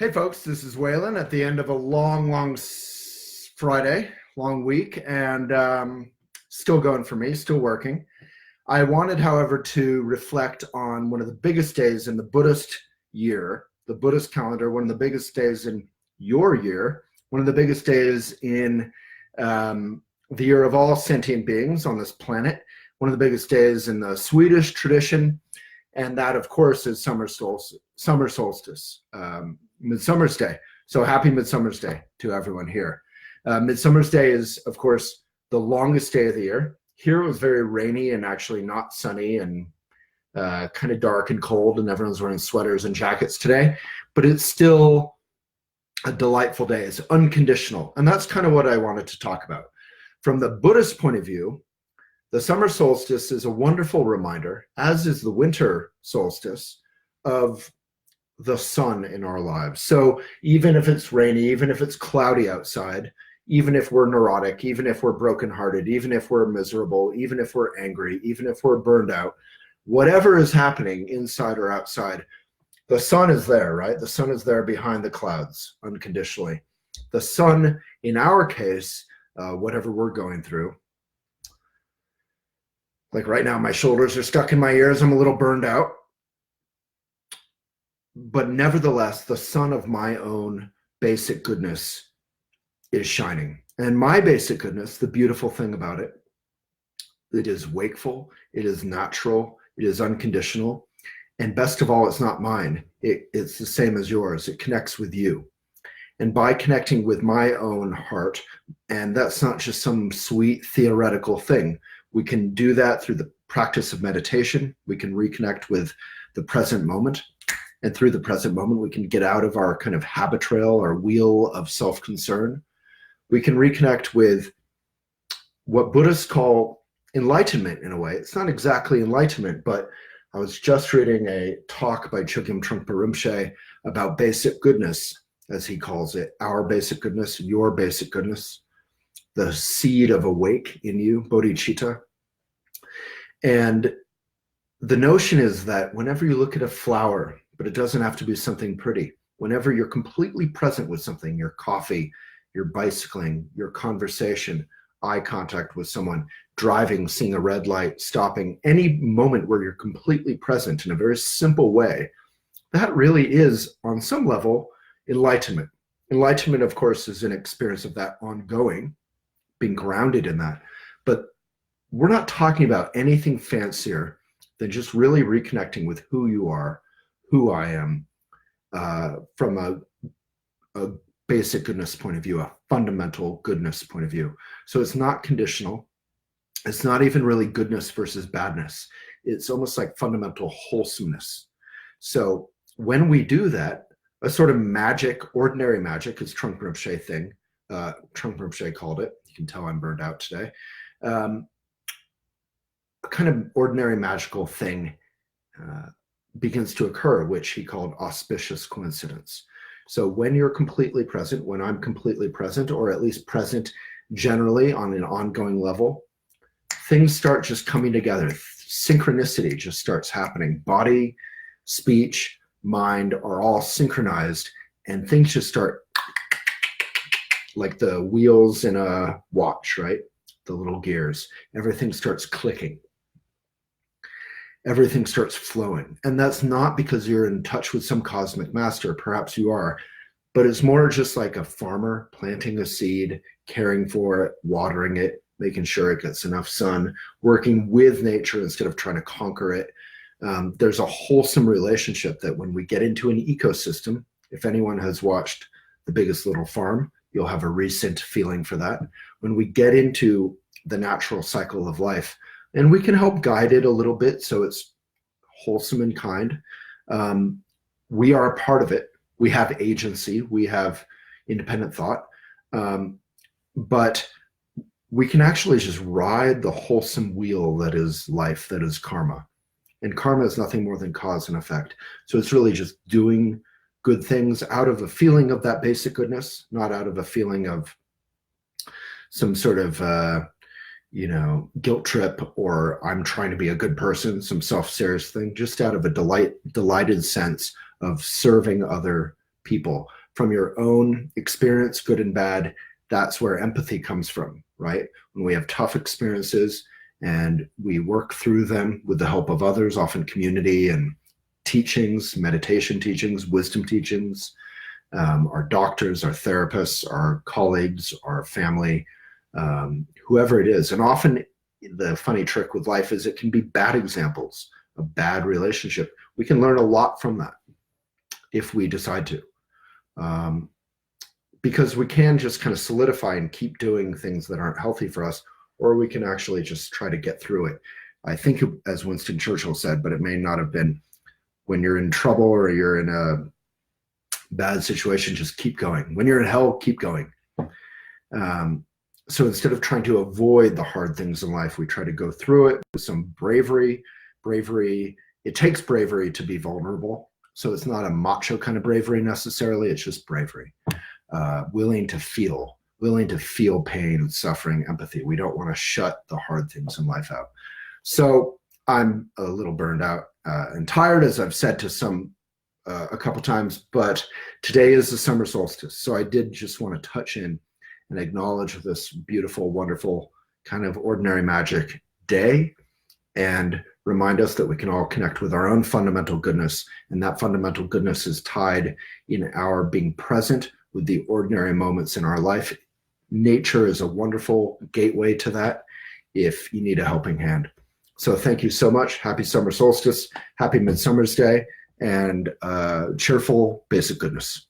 Hey folks, this is Waylon at the end of a long Friday, long week, and still going for me, still working. I wanted, however, to reflect on one of the biggest days in the Buddhist year, the Buddhist calendar, one of the biggest days in your year, one of the biggest days in the year of all sentient beings on this planet, one of the biggest days in the Swedish tradition, and that, of course, is summer solstice, Midsummer's Day. So happy Midsummer's Day to everyone here. Midsummer's Day is, of course, the longest day of the year. Here it was very rainy and actually not sunny and kind of dark and cold, and everyone's wearing sweaters and jackets today, but it's still a delightful day. It's unconditional, and that's kind of what I wanted to talk about. From the Buddhist point of view, the summer solstice is a wonderful reminder, as is the winter solstice, of the sun in our lives. So even if it's rainy, even if it's cloudy outside, even if we're neurotic, even if we're brokenhearted, even if we're miserable, even if we're angry, even if we're burned out, whatever is happening inside or outside, the sun is there, right? The sun is there behind the clouds unconditionally. The sun, in our case, whatever we're going through, like right now, my shoulders are stuck in my ears. I'm a little burned out. But nevertheless, the sun of my own basic goodness is shining. And my basic goodness, the beautiful thing about it, it is wakeful, it is natural, it is unconditional. And best of all, it's not mine. It's the same as yours. It connects with you. And by connecting with my own heart, and that's not just some sweet theoretical thing, we can do that through the practice of meditation. We can reconnect with the present moment. And through the present moment, we can get out of our kind of habit trail, our wheel of self-concern. We can reconnect with what Buddhists call enlightenment in a way. It's not exactly enlightenment, but I was just reading a talk by Chogyam Trungpa Rinpoche about basic goodness, as he calls it, our basic goodness, your basic goodness, the seed of awake in you, bodhicitta. And the notion is that whenever you look at a flower, but it doesn't have to be something pretty, whenever you're completely present with something, your coffee, your bicycling, your conversation, eye contact with someone, driving, seeing a red light, stopping, any moment where you're completely present in a very simple way, that really is, on some level, enlightenment. Enlightenment, of course, is an experience of that ongoing, being grounded in that. But we're not talking about anything fancier than just really reconnecting with who you are, who I am, from a basic goodness point of view, a fundamental goodness point of view. So it's not conditional. It's not even really goodness versus badness. It's almost like fundamental wholesomeness. So when we do that, a sort of magic, ordinary magic, is Trungpa Rinpoche thing. Trungpa Rinpoche called it. You can tell I'm burned out today. A kind of ordinary magical thing begins to occur, which he called auspicious coincidence. So when you're completely present, when I'm completely present, or at least present generally on an ongoing level, things start just coming together. Synchronicity just starts happening. Body, speech, mind are all synchronized, and things just start like the wheels in a watch, right? The little gears. Everything starts clicking. Everything starts flowing. And that's not because you're in touch with some cosmic master. Perhaps you are, but it's more just like a farmer planting a seed, caring for it, watering it, making sure it gets enough sun, working with nature instead of trying to conquer it. There's a wholesome relationship that when we get into an ecosystem, if anyone has watched The Biggest Little Farm, you'll have a recent feeling for that. When we get into the natural cycle of life, and we can help guide it a little bit so it's wholesome and kind, we are a part of it. We have agency, we have independent thought, but we can actually just ride the wholesome wheel that is life, that is karma. And karma is nothing more than cause and effect. So it's really just doing good things out of a feeling of that basic goodness, not out of a feeling of some sort of guilt trip, or I'm trying to be a good person, some self-serious thing, just out of a delighted sense of serving other people from your own experience, good and bad. That's where empathy comes from, right? When we have tough experiences and we work through them with the help of others, often community and teachings, meditation teachings, wisdom teachings, our doctors, our therapists, our colleagues, our family, whoever it is. And often the funny trick with life is it can be bad examples, a bad relationship. We can learn a lot from that if we decide to. Because we can just kind of solidify and keep doing things that aren't healthy for us, or we can actually just try to get through it. I think, as Winston Churchill said, but it may not have been, when you're in trouble or you're in a bad situation, just keep going. When you're in hell, keep going. So instead of trying to avoid the hard things in life, we try to go through it with some bravery. It takes bravery to be vulnerable. So it's not a macho kind of bravery necessarily. It's just bravery. Willing to feel pain, suffering, empathy. We don't want to shut the hard things in life out. So I'm a little burned out and tired, as I've said to a couple times, but today is the summer solstice. So I did just want to touch in and acknowledge this beautiful, wonderful, kind of ordinary magic day and remind us that we can all connect with our own fundamental goodness. And that fundamental goodness is tied in our being present with the ordinary moments in our life. Nature is a wonderful gateway to that if you need a helping hand. So thank you so much. Happy summer solstice, happy Midsummer's Day, and cheerful basic goodness.